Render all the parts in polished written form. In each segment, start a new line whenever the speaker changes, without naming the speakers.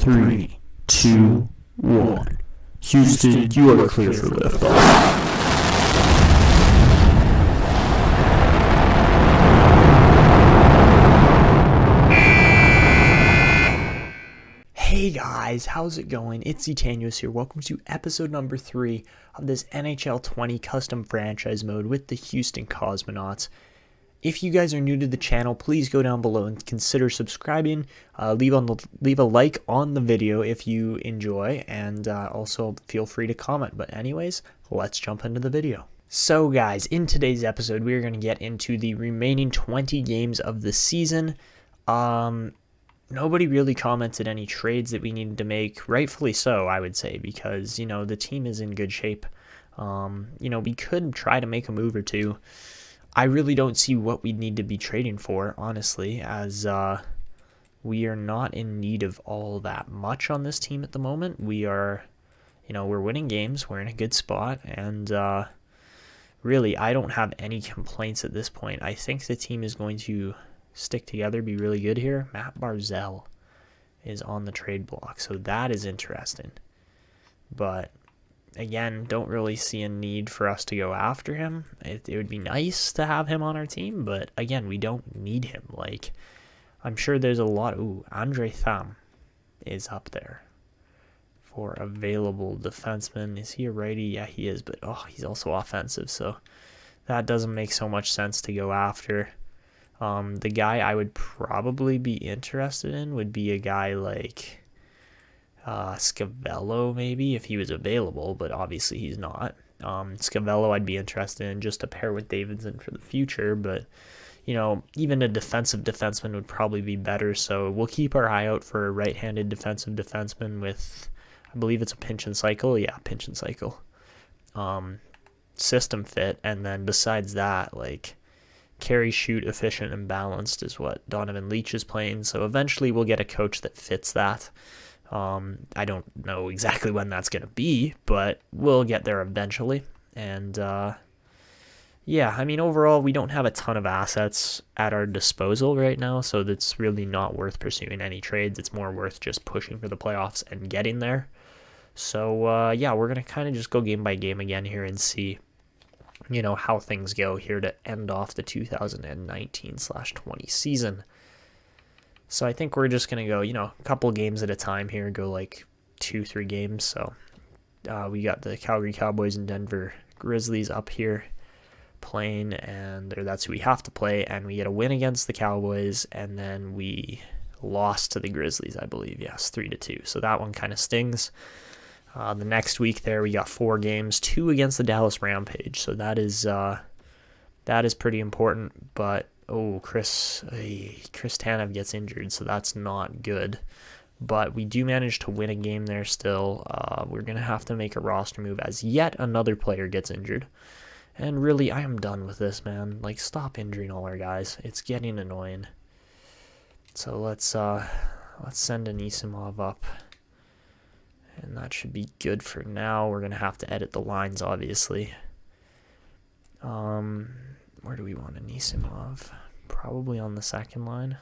3, 2, 1. Houston, you are clear for liftoff.
Hey guys, how's it going? It's Etanyos here. Welcome to episode number 3 of this NHL 20 custom franchise mode with the Houston Cosmonauts. If you guys are new to the channel, please go down below and consider subscribing. Leave a like on the video if you enjoy, and also feel free to comment. But anyways, let's jump into the video. So guys, in today's episode, we're going to get into the remaining 20 games of the season. Nobody really commented any trades that we needed to make, rightfully so, I would say, because, the team is in good shape. We could try to make a move or two. I really don't see what we need to be trading for, honestly, as we are not in need of all that much on this team at the moment. We are, we're winning games, we're in a good spot, and really, I don't have any complaints at this point. I think the team is going to stick together, be really good here. Matt Barzal is on the trade block, so that is interesting. But again, don't really see a need for us to go after him. It would be nice to have him on our team, but again, we don't need him. I'm sure there's a lot. Andre Tham is up there for available defenseman. Is he a righty? Yeah, he is, but he's also offensive, so that doesn't make so much sense to go after. The guy I would probably be interested in would be a guy like Scavello, maybe, if he was available, but obviously he's not. Scavello I'd be interested in just to pair with Davidson for the future, but, even a defensive defenseman would probably be better, so we'll keep our eye out for a right-handed defensive defenseman with, I believe it's a pinch and cycle. Yeah, pinch and cycle. System fit, and then besides that, carry, shoot, efficient, and balanced is what Donovan Leach is playing. So eventually we'll get a coach that fits that. I don't know exactly when that's going to be, but we'll get there eventually. And overall, we don't have a ton of assets at our disposal right now, so that's really not worth pursuing any trades. It's more worth just pushing for the playoffs and getting there. So we're going to kind of just go game by game again here and see how things go here to end off the 2019/20 season. So I think we're just going to go, a couple games at a time here, go 2-3 games. So we got the Calgary Cowboys and Denver Grizzlies up here playing, and that's who we have to play, and we get a win against the Cowboys, and then we lost to the Grizzlies, I believe, yes, 3-2. So that one kind of stings. The next week there, we got 4 games, 2 against the Dallas Rampage. So that is pretty important. But, Chris Tanev gets injured, so that's not good. But we do manage to win a game there still. We're going to have to make a roster move as yet another player gets injured. And really, I am done with this, man. Stop injuring all our guys. It's getting annoying. So let's send Anisimov up. And that should be good for now. We're going to have to edit the lines, obviously. Where do we want Anisimov? Probably on the second line.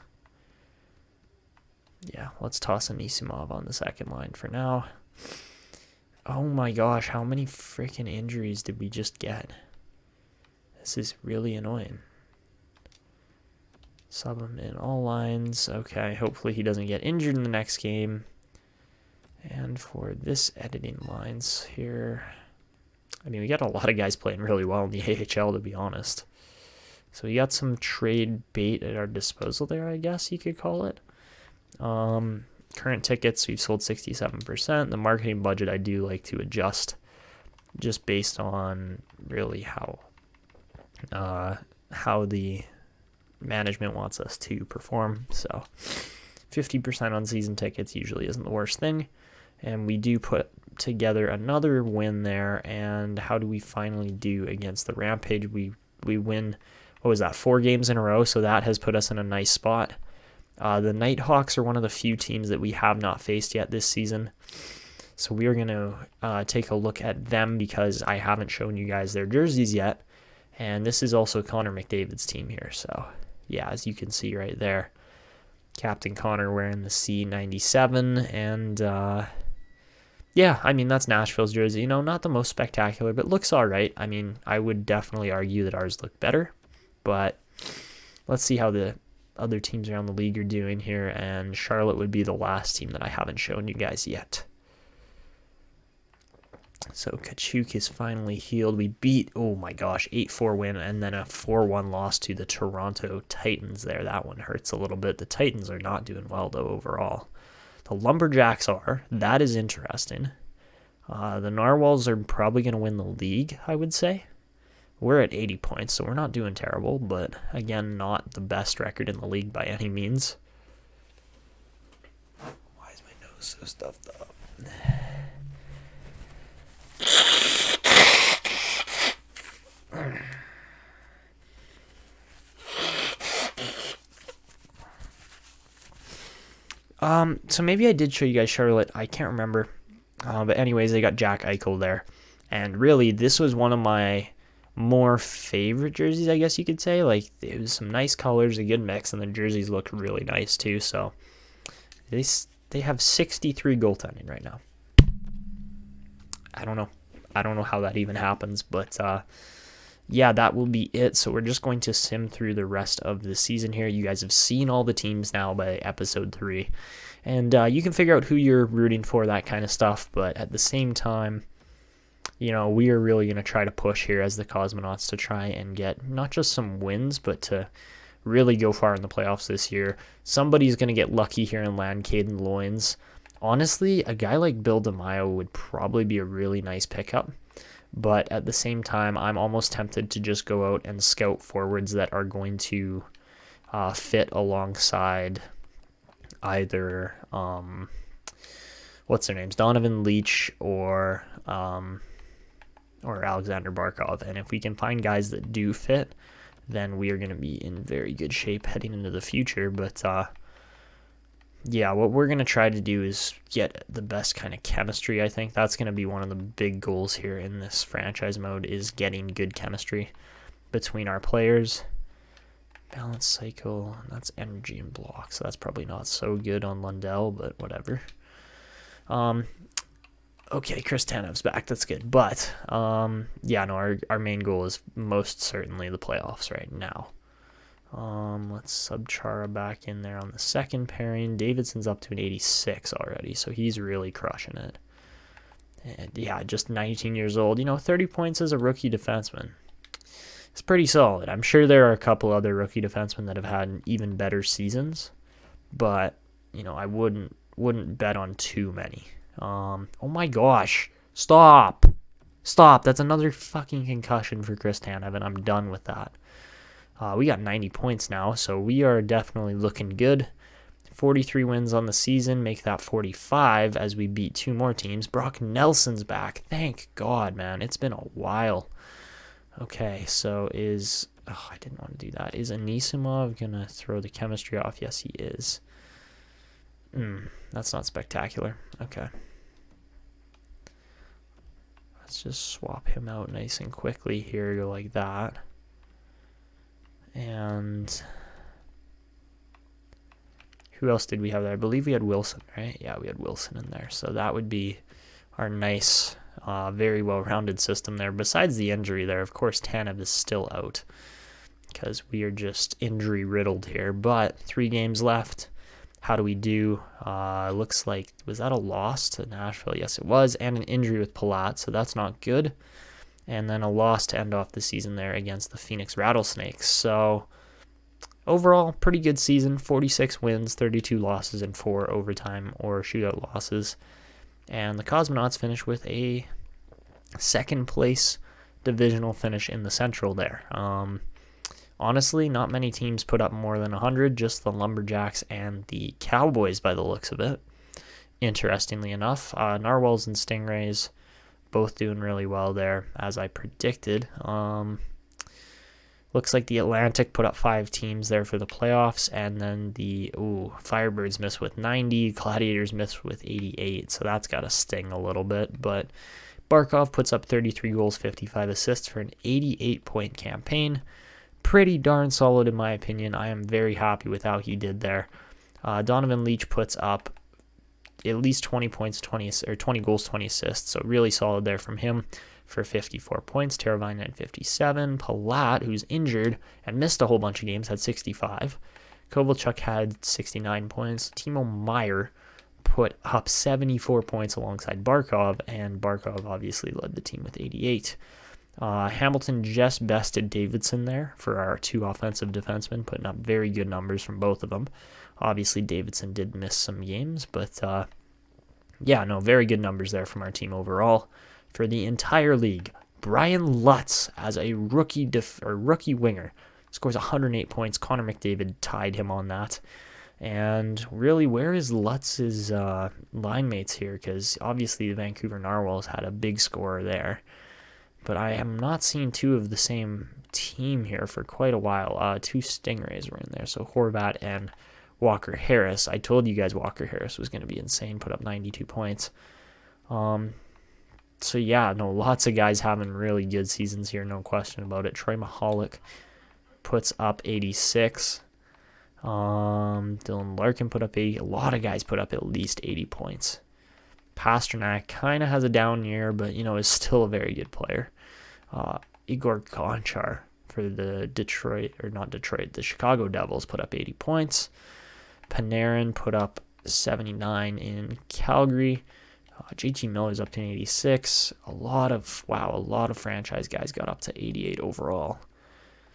Yeah, let's toss Anisimov on the second line for now. Oh my gosh, how many freaking injuries did we just get? This is really annoying. Sub him in all lines. Okay, hopefully he doesn't get injured in the next game. And for this editing lines here, we got a lot of guys playing really well in the AHL, to be honest. So we got some trade bait at our disposal there, I guess you could call it. Current tickets, we've sold 67%. The marketing budget I do like to adjust just based on really how the management wants us to perform. So 50% on season tickets usually isn't the worst thing. And we do put together another win there. And how do we finally do against the Rampage? We win, 4 games in a row. So that has put us in a nice spot. The Nighthawks are one of the few teams that we have not faced yet this season. So we are going to take a look at them because I haven't shown you guys their jerseys yet. And this is also Connor McDavid's team here. So yeah, as you can see right there. Captain Connor wearing the C97, and yeah, I mean, that's Nashville's jersey. Not the most spectacular, but looks all right. I mean, I would definitely argue that ours look better, but let's see how the other teams around the league are doing here, and Charlotte would be the last team that I haven't shown you guys yet. So Kachuk is finally healed. We beat, oh my gosh, 8-4 win and then a 4-1 loss to the Toronto Titans there. That one hurts a little bit. The Titans are not doing well, though, overall. The Lumberjacks are. That is interesting. The Narwhals are probably going to win the league, I would say. We're at 80 points, so we're not doing terrible, but again, not the best record in the league by any means. Why is my nose so stuffed up? So maybe I did show you guys Charlotte. I can't remember. But anyways, they got Jack Eichel there. And really, this was one of my more favorite jerseys, I guess you could say. Like, it was some nice colors, a good mix, and the jerseys looked really nice too. So they have 63 goaltending right now. I don't know how that even happens, but yeah, that will be it. So we're just going to sim through the rest of the season here. You guys have seen all the teams now by episode 3, and you can figure out who you're rooting for, that kind of stuff. But at the same time, we are really going to try to push here as the Cosmonauts to try and get not just some wins, but to really go far in the playoffs this year. Somebody's going to get lucky here and land Caden Loynes. Honestly, a guy like Bill DeMaio would probably be a really nice pickup. But at the same time, I'm almost tempted to just go out and scout forwards that are going to fit alongside either, what's their names, Donovan Leach or Alexander Barkov. And if we can find guys that do fit, then we are going to be in very good shape heading into the future. But yeah, what we're going to try to do is get the best kind of chemistry, I think. That's going to be one of the big goals here in this franchise mode, is getting good chemistry between our players. Balance cycle, that's energy and block, so that's probably not so good on Lundell, but whatever. Okay, Chris Tanev's back, that's good. But, yeah, no, our main goal is most certainly the playoffs right now. Let's sub Chara back in there on the second pairing. Davidson's up to an 86 already, so he's really crushing it. And yeah, just 19 years old. 30 points as a rookie defenseman. It's pretty solid. I'm sure there are a couple other rookie defensemen that have had even better seasons, but I wouldn't bet on too many. Oh my gosh! Stop! That's another fucking concussion for Chris Tanev, and I'm done with that. We got 90 points now, so we are definitely looking good. 43 wins on the season, make that 45 as we beat 2 more teams. Brock Nelson's back. Thank God, man. It's been a while. Okay, so I didn't want to do that. Is Anisimov going to throw the chemistry off? Yes, he is. That's not spectacular. Okay. Let's just swap him out nice and quickly here, go like that. And who else did we have there? I believe we had Wilson, right? Yeah, we had Wilson in there. So that would be our nice, very well-rounded system there. Besides the injury there, of course, Tanev is still out because we are just injury-riddled here. But 3 games left. How do we do? Looks like, was that a loss to Nashville? Yes, it was. And an injury with Palat, so that's not good. And then a loss to end off the season there against the Phoenix Rattlesnakes. So overall, pretty good season. 46 wins, 32 losses, and 4 overtime or shootout losses. And the Cosmonauts finished with a second place divisional finish in the Central there. Honestly, not many teams put up more than 100, just the Lumberjacks and the Cowboys by the looks of it. Interestingly enough, Narwhals and Stingrays both doing really well there, as I predicted. Looks like the Atlantic put up 5 teams there for the playoffs, and then the Firebirds missed with 90, Gladiators missed with 88, so that's got to sting a little bit. But Barkov puts up 33 goals, 55 assists for an 88-point campaign. Pretty darn solid in my opinion. I am very happy with how he did there. Donovan Leach puts up at least 20 points, 20 goals, 20 assists. So really solid there from him for 54 points. Teravainen had 57. Palat, who's injured and missed a whole bunch of games, had 65. Kovalchuk had 69 points. Timo Meier put up 74 points alongside Barkov, and Barkov obviously led the team with 88. Hamilton just bested Davidson there for our 2 offensive defensemen, putting up very good numbers from both of them. Obviously, Davidson did miss some games, but very good numbers there from our team overall. For the entire league, Brian Lutz as a rookie winger scores 108 points. Connor McDavid tied him on that. And really, where is Lutz's line mates here? Because obviously the Vancouver Narwhals had a big scorer there. But I am not seeing 2 of the same team here for quite a while. 2 Stingrays were in there. So Horvat and Walker Harris. I told you guys Walker Harris was going to be insane. Put up 92 points. Lots of guys having really good seasons here. No question about it. Troy Mahalik puts up 86. Dylan Larkin put up 80. A lot of guys put up at least 80 points. Pasternak kind of has a down year, but, is still a very good player. Igor Gonchar for the the Chicago Devils put up 80 points. Panarin put up 79 in Calgary. JT Miller's up to 86. A lot of franchise guys got up to 88 overall.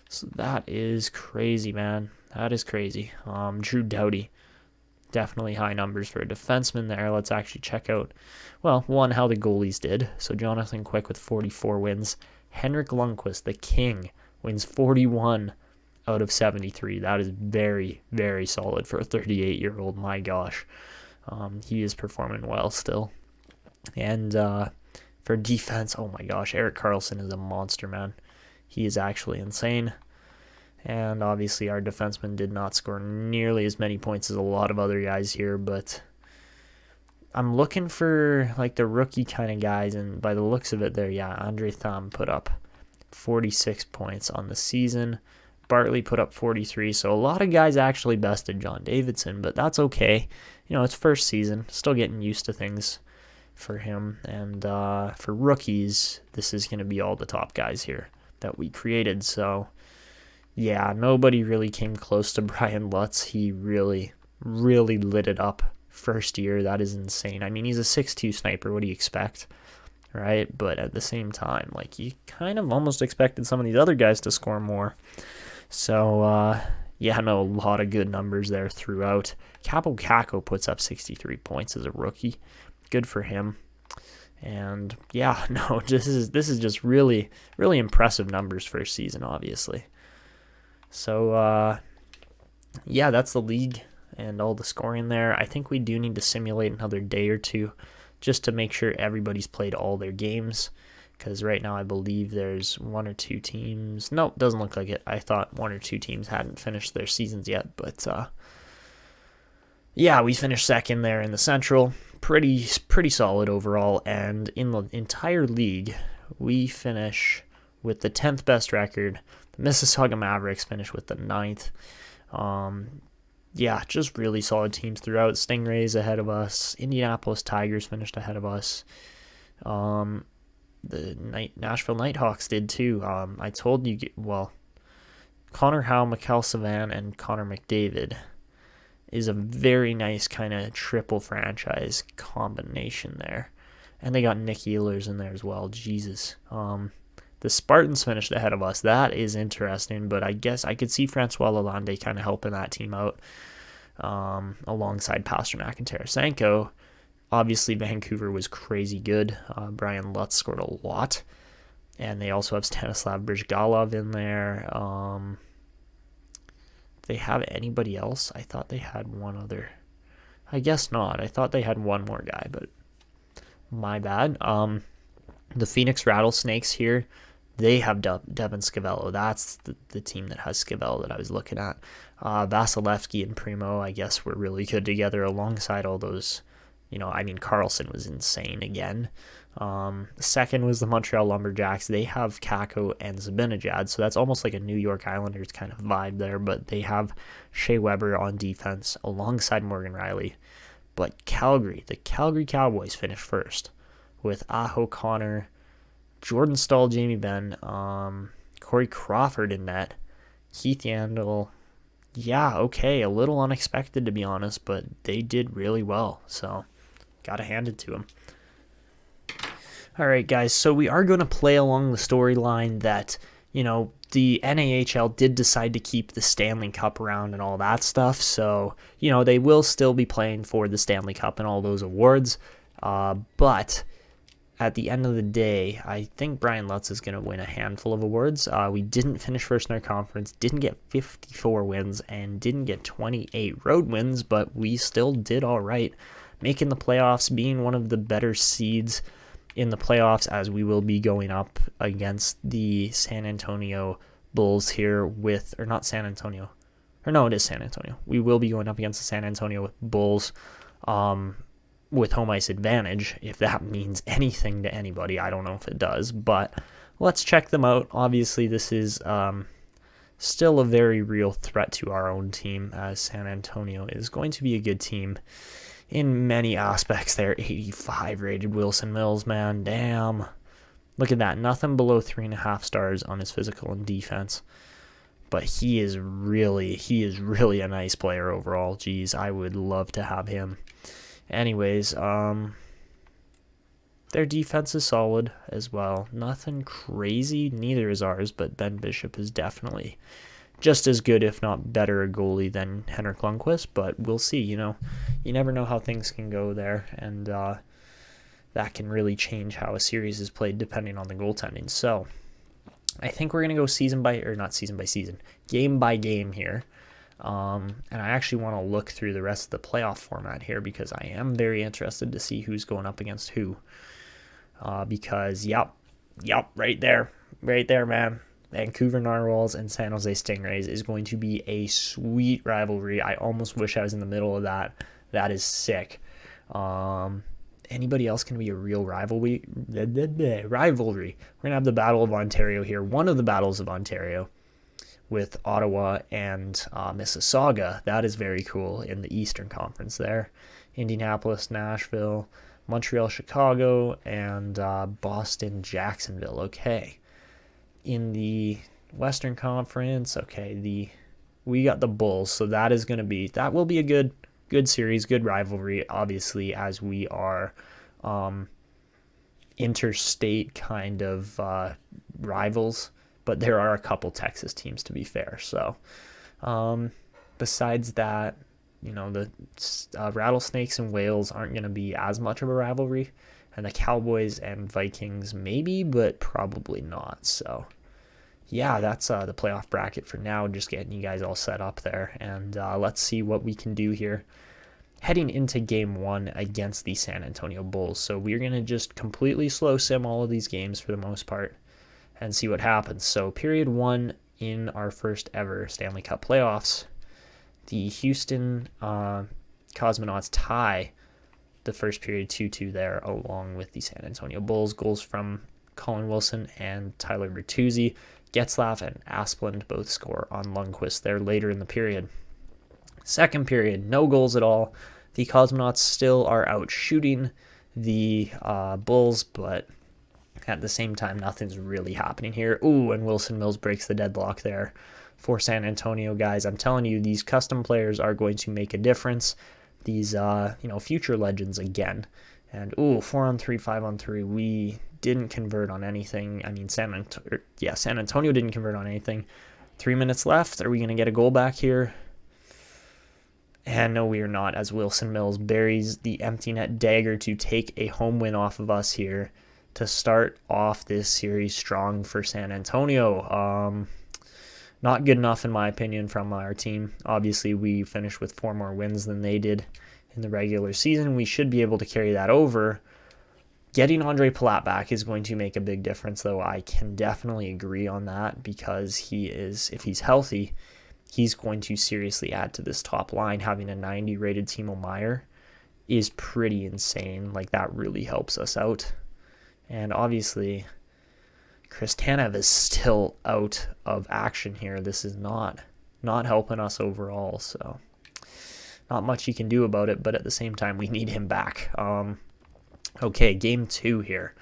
So that is crazy, man. That is crazy. Drew Doughty, definitely high numbers for a defenseman there. Let's actually check out, how the goalies did. So Jonathan Quick with 44 wins. Henrik Lundqvist, the king, wins 41 out of 73. That is very, very solid for a 38-year-old. My gosh. He is performing well still. And for defense, oh my gosh, Erik Karlsson is a monster, man. He is actually insane. And obviously our defenseman did not score nearly as many points as a lot of other guys here, but I'm looking for the rookie kind of guys, and by the looks of it there, Andre Tham put up 46 points on the season. Bartley put up 43, so a lot of guys actually bested John Davidson, but that's okay. It's first season, still getting used to things for him. And for rookies, this is going to be all the top guys here that we created. So, nobody really came close to Brian Lutz. He really, really lit it up first year. That is insane. I mean, he's a 6'2 sniper. What do you expect? Right? But at the same time, you kind of almost expected some of these other guys to score more. So, a lot of good numbers there throughout. Capo Caco puts up 63 points as a rookie. Good for him. And this is just really, really impressive numbers first season, obviously. So, that's the league and all the scoring there. I think we do need to simulate another day or two just to make sure everybody's played all their games. Because right now I believe there's 1 or 2 teams. No, doesn't look like it. I thought 1 or 2 teams hadn't finished their seasons yet. But, we finished second there in the Central. Pretty solid overall. And in the entire league, we finish with the 10th best record. The Mississauga Mavericks finish with the 9th. Just really solid teams throughout. Stingrays ahead of us. Indianapolis Tigers finished ahead of us. The Nashville Nighthawks did too. I told you, Connor Howe, Mikhail Savan, and Connor McDavid is a very nice kind of triple franchise combination there. And they got Nick Ehlers in there as well. Jesus. The Spartans finished ahead of us. That is interesting, but I guess I could see Francois Lalonde kind of helping that team out alongside Pasternak and Tarasenko. Obviously, Vancouver was crazy good. Brian Lutz scored a lot. And they also have Stanislav Brizgalov in there. They have anybody else? I thought they had one other. I guess not. I thought they had one more guy, but my bad. The Phoenix Rattlesnakes here, they have Devin Scavello. That's the team that has Scavello that I was looking at. Vasilevsky and Primo, I guess, were really good together alongside all those Carlson was insane again. Second was the Montreal Lumberjacks. They have Kakko and Zibanejad, so that's almost like a New York Islanders kind of vibe there, but they have Shea Weber on defense alongside Morgan Riley. But the Calgary Cowboys finished first with Aho Connor, Jordan Stahl, Jamie Benn, Corey Crawford in net, Keith Yandel. Yeah, okay, a little unexpected to be honest, but they did really well, so gotta hand it to them. All right, guys, so we are going to play along the storyline that, the NAHL did decide to keep the Stanley Cup around and all that stuff, so, they will still be playing for the Stanley Cup and all those awards, but at the end of the day, I think Brian Lutz is going to win a handful of awards. We didn't finish first in our conference, didn't get 54 wins, and didn't get 28 road wins, but we still did all right, making the playoffs, being one of the better seeds in the playoffs, as we will be going up against the San Antonio Bulls here it is San Antonio. We will be going up against the San Antonio Bulls with home ice advantage, if that means anything to anybody. I don't know if it does, but let's check them out. Obviously, this is still a very real threat to our own team, as San Antonio is going to be a good team in many aspects. They're 85 rated Wilson Mills, man. Damn. Look at that. Nothing below 3.5 stars on his physical and defense. But he is really a nice player overall. Jeez, I would love to have him. Anyways, their defense is solid as well. Nothing crazy. Neither is ours, but Ben Bishop is definitely just as good, if not better, a goalie than Henrik Lundqvist, but we'll see. You never know how things can go there, and that can really change how a series is played depending on the goaltending. So I think we're going to go game by game here. And I actually want to look through the rest of the playoff format here, because I am very interested to see who's going up against who. Because, yep, right there, man. Vancouver Narwhals and San Jose Stingrays is going to be a sweet rivalry. I almost wish I was in the middle of that. That is sick. Anybody else can be a real rivalry? We're going to have the Battle of Ontario here. One of the Battles of Ontario with Ottawa and Mississauga. That is very cool in the Eastern Conference there. Indianapolis, Nashville, Montreal, Chicago, and Boston, Jacksonville. Okay. In the Western Conference, we got the Bulls, so that will be a good series, good rivalry, obviously, as we are interstate kind of rivals, but there are a couple Texas teams, to be fair. So besides that, the Rattlesnakes and Whales aren't going to be as much of a rivalry, and the Cowboys and Vikings maybe, but probably not. So yeah, that's the playoff bracket for now, just getting you guys all set up there, and let's see what we can do here heading into game one against the San Antonio Bulls. So we're going to just completely slow sim all of these games for the most part and see what happens. So period one in our first ever Stanley Cup playoffs, the Houston Cosmonauts tie the first period 2-2 there, along with the San Antonio Bulls. Goals from Colin Wilson and Tyler Bertuzzi. Getzlaff and Asplund both score on Lundqvist there later in the period. Second period, no goals at all. The Cosmonauts still are out shooting the Bulls, but at the same time, nothing's really happening here. Ooh, and Wilson Mills breaks the deadlock there for San Antonio, guys. I'm telling you, these custom players are going to make a difference. These, future legends again. And, 4-on-3, 5-on-3, we didn't convert on anything. I mean, San Antonio didn't convert on anything. 3 minutes left. Are we going to get a goal back here? And no, we are not, as Wilson Mills buries the empty net dagger to take a home win off of us here to start off this series strong for San Antonio. Not good enough, in my opinion, from our team. Obviously, we finished with 4 more wins than they did in the regular season. We should be able to carry that over. Getting Andre Palat back is going to make a big difference, though. I can definitely agree on that, because if he's healthy, he's going to seriously add to this top line. Having a 90 rated Timo Meier is pretty insane. Like, that really helps us out. And obviously, Chris Tanev is still out of action here. This is not helping us overall, so not much you can do about it, but at the same time, we need him back. Okay, game 2 here.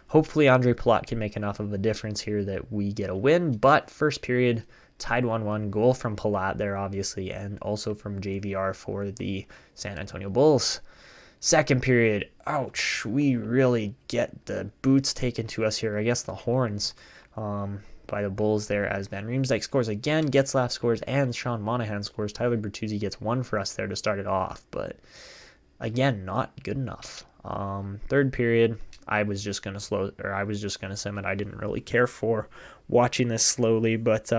Hopefully, Andre Palat can make enough of a difference here that we get a win, but first period, tied 1-1, goal from Palat there, obviously, and also from JVR for the San Antonio Bulls. Second period, ouch, we really get the boots taken to us here. I guess the horns by the Bulls there as Van Riemsdyk scores again, Getzlaf scores, and Sean Monahan scores. Tyler Bertuzzi gets one for us there to start it off, but again, not good enough. Third period, I was just going to sim it. I didn't really care for watching this slowly, but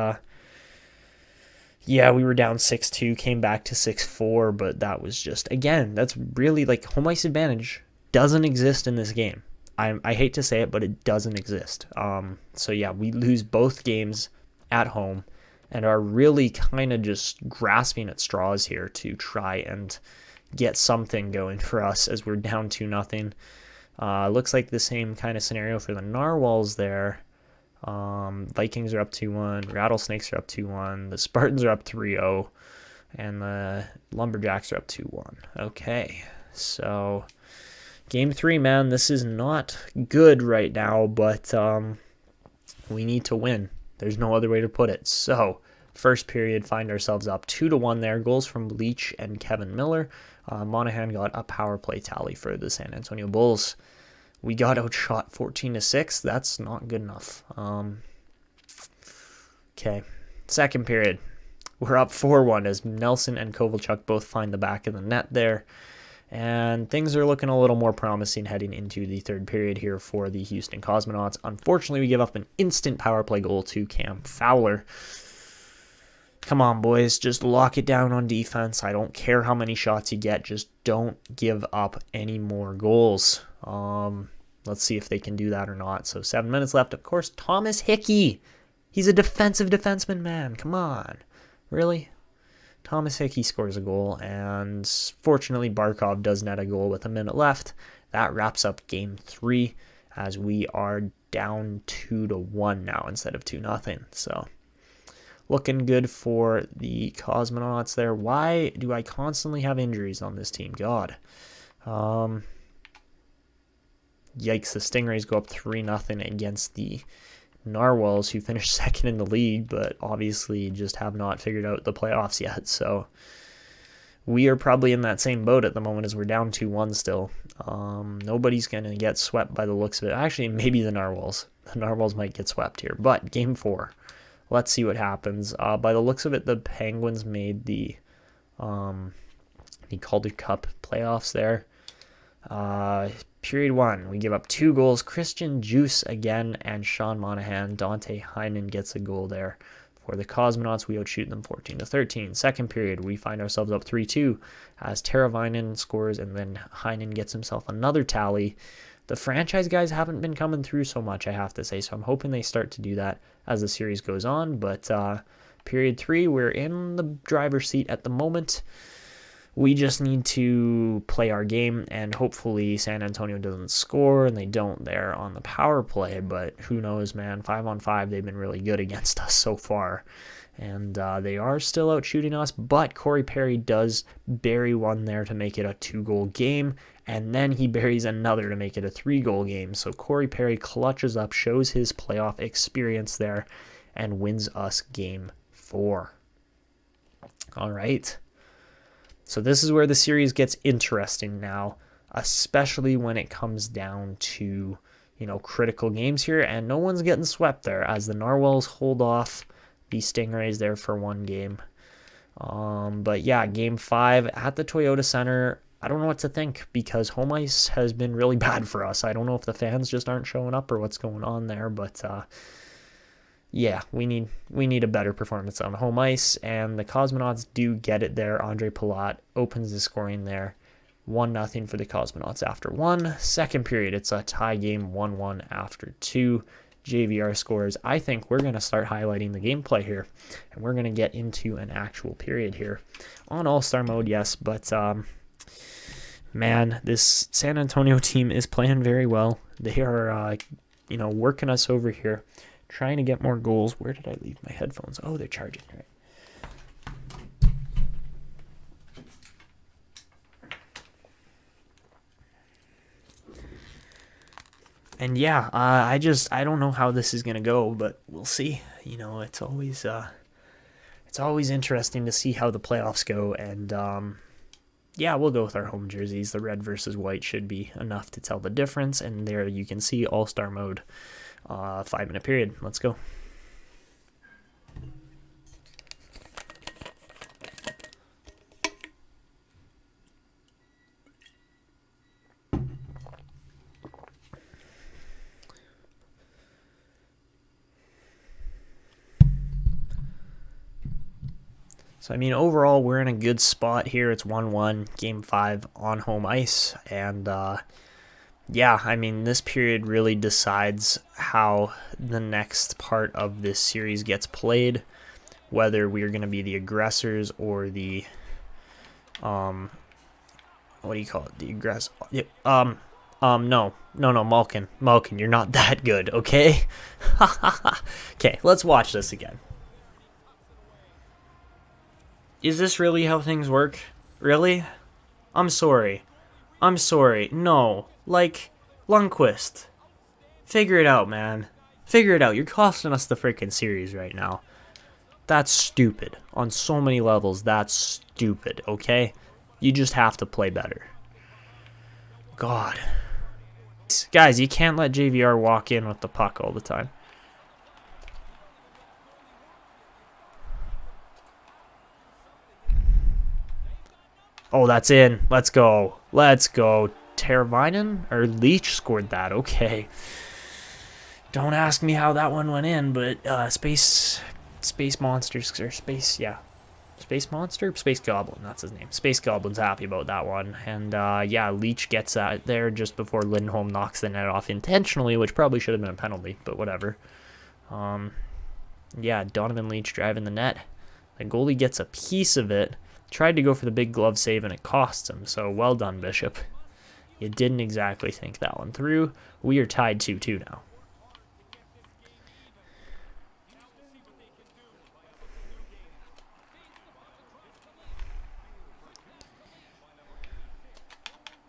yeah, we were down 6-2, came back to 6-4, but that was just, again, that's really like home ice advantage doesn't exist in this game. I hate to say it, but it doesn't exist. So yeah, we lose both games at home and are really kind of just grasping at straws here to try and get something going for us as we're down 2-0. Looks like the same kind of scenario for the Narwhals there. Vikings are up 2-1, Rattlesnakes are up 2-1, the Spartans are up 3-0, and the Lumberjacks are up 2-1. Okay, so game 3, man, this is not good right now, but we need to win. There's no other way to put it. So first period, find ourselves up 2-1 there. Goals from Leach and Kevin Miller. Monahan got a power play tally for the San Antonio Bulls. We got outshot 14-6. That's not good enough. Okay. Second period. We're up 4-1 as Nelson and Kovalchuk both find the back of the net there. And things are looking a little more promising heading into the third period here for the Houston Cosmonauts. Unfortunately, we give up an instant power play goal to Cam Fowler. Come on, boys. Just lock it down on defense. I don't care how many shots you get. Just don't give up any more goals. Let's see if they can do that or not. So 7 minutes left. Of course, Thomas Hickey. He's a defensive defenseman, man. Come on. Really? Thomas Hickey scores a goal, and fortunately Barkov does net a goal with a minute left. That wraps up game 3 as we are down 2-1 now instead of 2-0. So looking good for the Cosmonauts there. Why do I constantly have injuries on this team? God. Yikes, the Stingrays go up 3-0 against the Narwhals, who finished second in the league, but obviously just have not figured out the playoffs yet. So we are probably in that same boat at the moment as we're down 2-1 still. Nobody's going to get swept by the looks of it. Actually, maybe the Narwhals. The Narwhals might get swept here. But game 4. Let's see what happens. By the looks of it, the Penguins made the Calder Cup playoffs there. Period 1, we give up 2 goals. Christian Juice again and Sean Monahan. Dante Heinen gets a goal there for the Cosmonauts. We outshoot them 14-13. Second period, we find ourselves up 3-2 as Teravainen scores and then Heinen gets himself another tally. The franchise guys haven't been coming through so much, I have to say, so I'm hoping they start to do that as the series goes on. But period 3, we're in the driver's seat at the moment. We just need to play our game, and hopefully San Antonio doesn't score, and they don't there on the power play, but who knows, man. 5-on-5, they've been really good against us so far, and they are still out shooting us, but Corey Perry does bury one there to make it a 2-goal game, and then he buries another to make it a 3-goal game. So Corey Perry clutches up, shows his playoff experience there, and wins us game 4. All right. So this is where the series gets interesting now, especially when it comes down to, critical games here, and no one's getting swept there as the Narwhals hold off the Stingrays there for 1 game. But yeah, game 5 at the Toyota Center, I don't know what to think because home ice has been really bad for us. I don't know if the fans just aren't showing up or what's going on there, but yeah, we need a better performance on home ice, and the Cosmonauts do get it there. Andre Palat opens the scoring there. 1-0 for the Cosmonauts after 1. Second period, it's a tie game, 1-1 after 2. JVR scores. I think we're going to start highlighting the gameplay here, and we're going to get into an actual period here. On All-Star mode, yes, but Man, this San Antonio team is playing very well. They are, working us over here, trying to get more goals. Where did I leave my headphones? Oh, they're charging, right? And yeah, I don't know how this is gonna go, but we'll see. It's always interesting to see how the playoffs go, and yeah, we'll go with our home jerseys. The red versus white should be enough to tell the difference, and there you can see All-Star mode, 5-minute period. Let's go. So, overall, we're in a good spot here. It's 1-1, Game 5 on home ice. And, yeah, this period really decides how the next part of this series gets played, whether we're going to be the aggressors or the, what do you call it? The aggressor. No, Malkin. Malkin, you're not that good, okay? Okay, let's watch this again. Is this really how things work? Really? I'm sorry. No. Lundqvist. Figure it out, man. Figure it out. You're costing us the freaking series right now. That's stupid. On so many levels, that's stupid, okay? You just have to play better. God. Guys, you can't let JVR walk in with the puck all the time. Oh, that's in. Let's go. Teravainen or Leach scored that. Okay. Don't ask me how that one went in, but Space Monsters or Space Monster? Space Goblin, that's his name. Space Goblin's happy about that one. And yeah, Leach gets that there just before Lindholm knocks the net off intentionally, which probably should have been a penalty, but whatever. Yeah, Donovan Leach driving the net. The goalie gets a piece of it. Tried to go for the big glove save, and it costs him. So well done, Bishop. You didn't exactly think that one through. We are tied 2-2 now.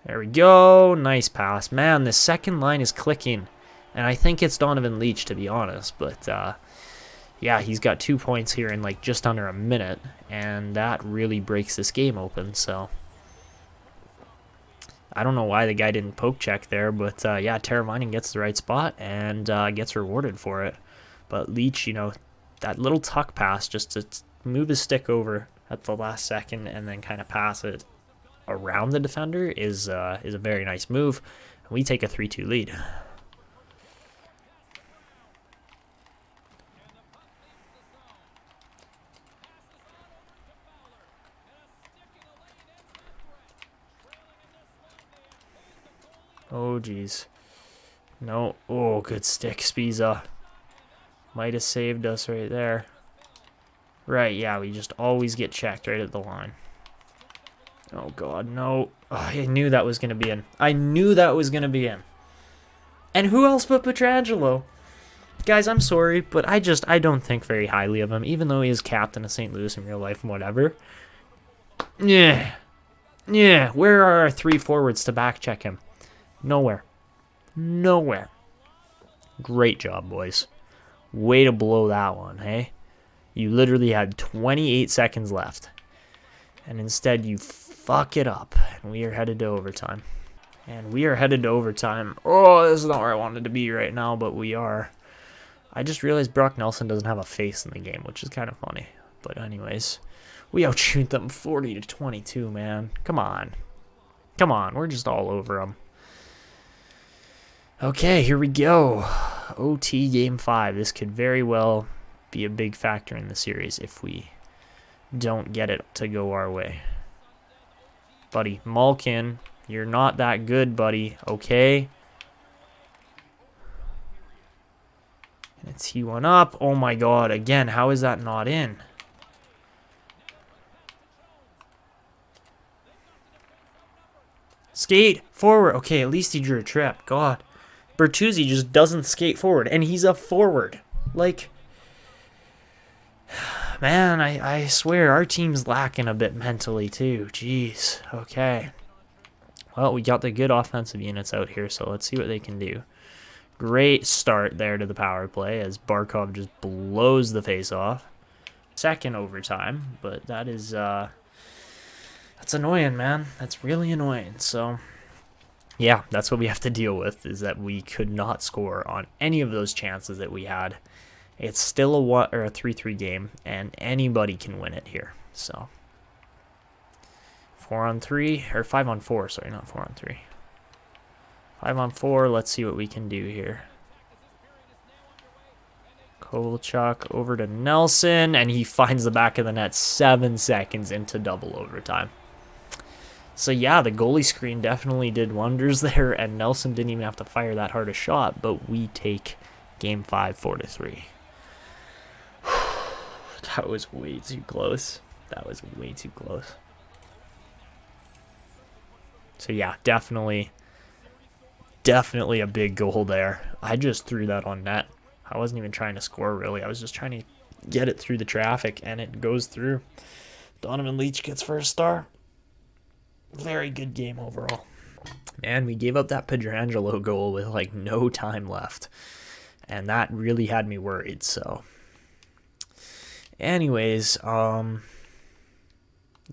There we go. Nice pass. Man, the second line is clicking. And I think it's Donovan Leach, to be honest. But, yeah, he's got 2 points here in, just under a minute. And that really breaks this game open, so... I don't know why the guy didn't poke check there, but, yeah, Teravainen gets the right spot and gets rewarded for it. But Leach, that little tuck pass just to move his stick over at the last second and then kind of pass it around the defender is a very nice move. We take a 3-2 lead. Oh, geez. No. Oh, good stick, Spiza. Might have saved us right there. Right, yeah, we just always get checked right at the line. Oh, God, no. Oh, I knew that was going to be in. And who else but Pietrangelo? Guys, I'm sorry, but I don't think very highly of him, even though he is captain of St. Louis in real life and whatever. Yeah. Where are our 3 forwards to back check him? Nowhere. Great job, boys. Way to blow that one, hey? You literally had 28 seconds left. And instead, you fuck it up. And we are headed to overtime. Oh, this is not where I wanted to be right now, but we are. I just realized Brock Nelson doesn't have a face in the game, which is kind of funny. But anyways, we outshoot them 40-22, man. Come on. We're just all over them. Okay, here we go. OT Game 5. This could very well be a big factor in the series if we don't get it to go our way. Buddy, Malkin, you're not that good, buddy. Okay? And it's he one up. Oh my God, again, how is that not in? Skate forward. Okay, at least he drew a trip. God. Bertuzzi just doesn't skate forward, and he's a forward. Like, man, I swear our team's lacking a bit mentally, too. Jeez. Okay. Well, we got the good offensive units out here, so let's see what they can do. Great start there to the power play as Barkov just blows the face off. Second overtime, but that is, that's annoying, man. That's really annoying. So, yeah, that's what we have to deal with, is that we could not score on any of those chances that we had. It's still a 3-3 game, and anybody can win it here. So, 4-on-3, or 5-on-4, sorry, not 4-on-3. 5-on-4, let's see what we can do here. Kovalchuk over to Nelson, and he finds the back of the net 7 seconds into double overtime. So yeah, the goalie screen definitely did wonders there, and Nelson didn't even have to fire that hard a shot, but we take Game 5 4-3. That was way too close. That was way too close. So yeah, definitely a big goal there. I just threw that on net. I wasn't even trying to score, really. I was just trying to get it through the traffic, and it goes through. Donovan Leach gets first star. Very good game overall. Man, we gave up that Pietrangelo goal with, like, no time left. And that really had me worried, so. Anyways,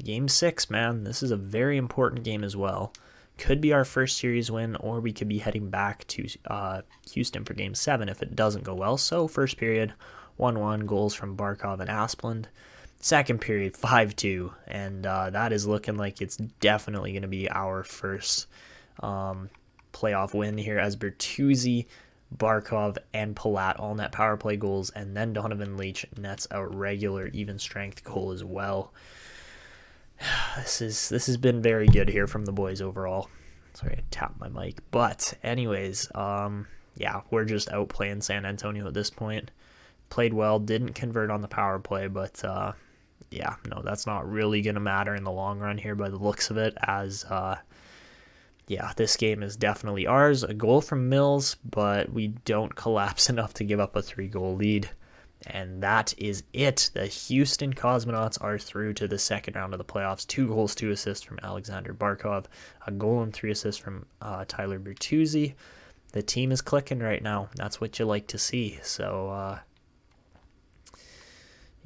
Game 6, man. This is a very important game as well. Could be our first series win, or we could be heading back to Houston for Game 7 if it doesn't go well. So, first period, 1-1, goals from Barkov and Asplund. Second period, 5-2, and that is looking like it's definitely going to be our first playoff win here, as Bertuzzi, Barkov, and Palat all net power play goals, and then Donovan Leach nets a regular even strength goal as well. This has been very good here from the boys overall. Sorry, I tapped my mic. But anyways, yeah, we're just outplaying San Antonio at this point. Played well, didn't convert on the power play, but yeah, no, that's not really going to matter in the long run here by the looks of it, as yeah, this game is definitely ours. A goal from Mills, but we don't collapse enough to give up a 3-goal lead. And that is it. The Houston Cosmonauts are through to the second round of the playoffs. 2 goals, 2 assists from Alexander Barkov. A goal and 3 assists from Tyler Bertuzzi. The team is clicking right now. That's what you like to see. So,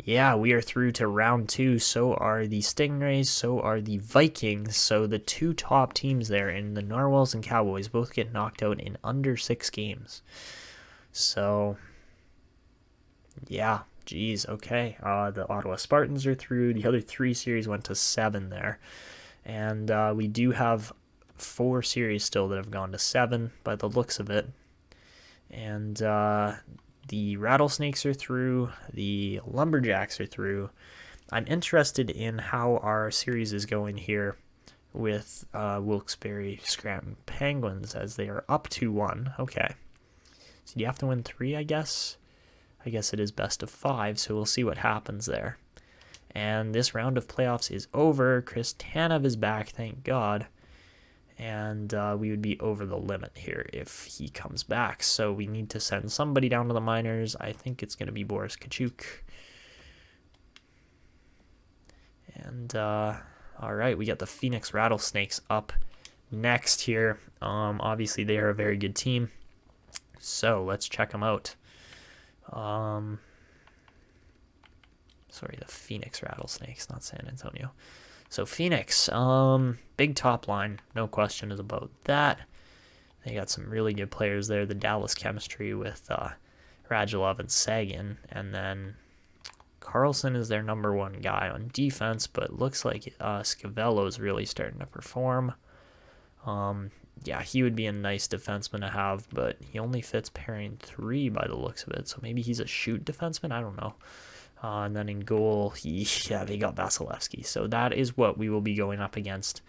yeah, we are through to round 2. So are the Stingrays. So are the Vikings. So the 2 top teams there in the Narwhals and Cowboys both get knocked out in under 6 games. So, yeah, geez, okay. The Ottawa Spartans are through. The other 3 series went to 7 there. And we do have 4 series still that have gone to 7 by the looks of it. And the Rattlesnakes are through. The Lumberjacks are through. I'm interested in how our series is going here with Wilkes-Barre Scranton Penguins, as they are up 2-1. Okay. So you have to win 3, I guess. I guess it is best of 5, so we'll see what happens there. And this round of playoffs is over. Chris Tanev is back, thank God. And we would be over the limit here if he comes back. So we need to send somebody down to the minors. I think it's going to be Boris Kachuk. And, all right, we got the Phoenix Rattlesnakes up next here. Obviously, they are a very good team. So let's check them out. Sorry, the Phoenix Rattlesnakes, not San Antonio. So Phoenix, big top line, no question is about that. They got some really good players there. The Dallas chemistry with Radulov and Sagan, and then Carlson is their number 1 guy on defense, but looks like Scavello is really starting to perform. Yeah, he would be a nice defenseman to have, but he only fits pairing 3 by the looks of it, so maybe he's a shoot defenseman, I don't know. And then in goal, they got Vasilevsky. So that is what we will be going up against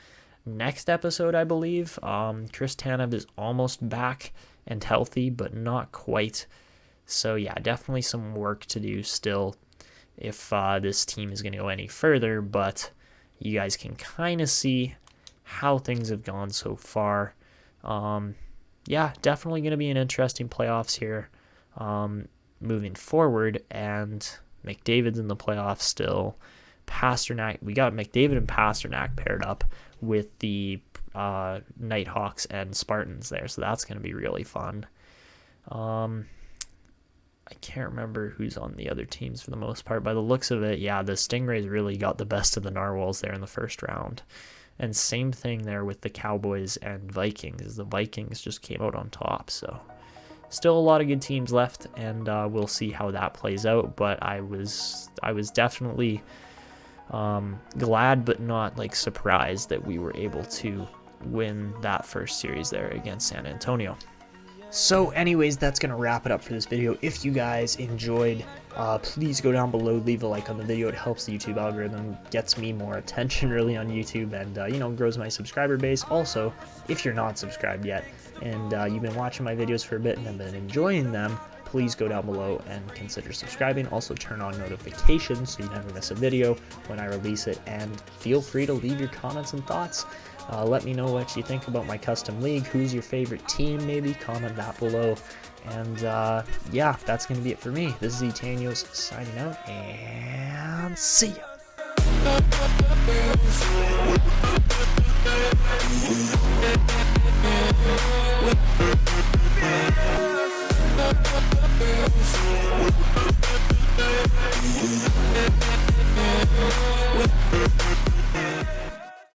next episode, I believe. Chris Tanev is almost back and healthy, but not quite. So yeah, definitely some work to do still if this team is going to go any further, but you guys can kind of see how things have gone so far. Yeah, definitely going to be an interesting playoffs here moving forward. And McDavid's in the playoffs still. Pasternak, we got McDavid and Pasternak paired up with the Nighthawks and Spartans there, so that's going to be really fun. I can't remember who's on the other teams for the most part. By the looks of it, yeah, the Stingrays really got the best of the Narwhals there in the first round. And same thing there with the Cowboys and Vikings. The Vikings just came out on top. So still a lot of good teams left, and we'll see how that plays out. But I was definitely glad, but not like surprised that we were able to win that first series there against San Antonio. So anyways, that's going to wrap it up for this video. If you guys enjoyed, please go down below, leave a like on the video. It helps the YouTube algorithm, gets me more attention really on YouTube, and grows my subscriber base. Also, if you're not subscribed yet and you've been watching my videos for a bit and have been enjoying them, please go down below and consider subscribing. Also turn on notifications so you never miss a video when I release it, and feel free to leave your comments and thoughts. Let me know what you think about my custom league. Who's your favorite team? Maybe comment that below. And yeah, that's going to be it for me. This is Etanyos signing out, and see ya.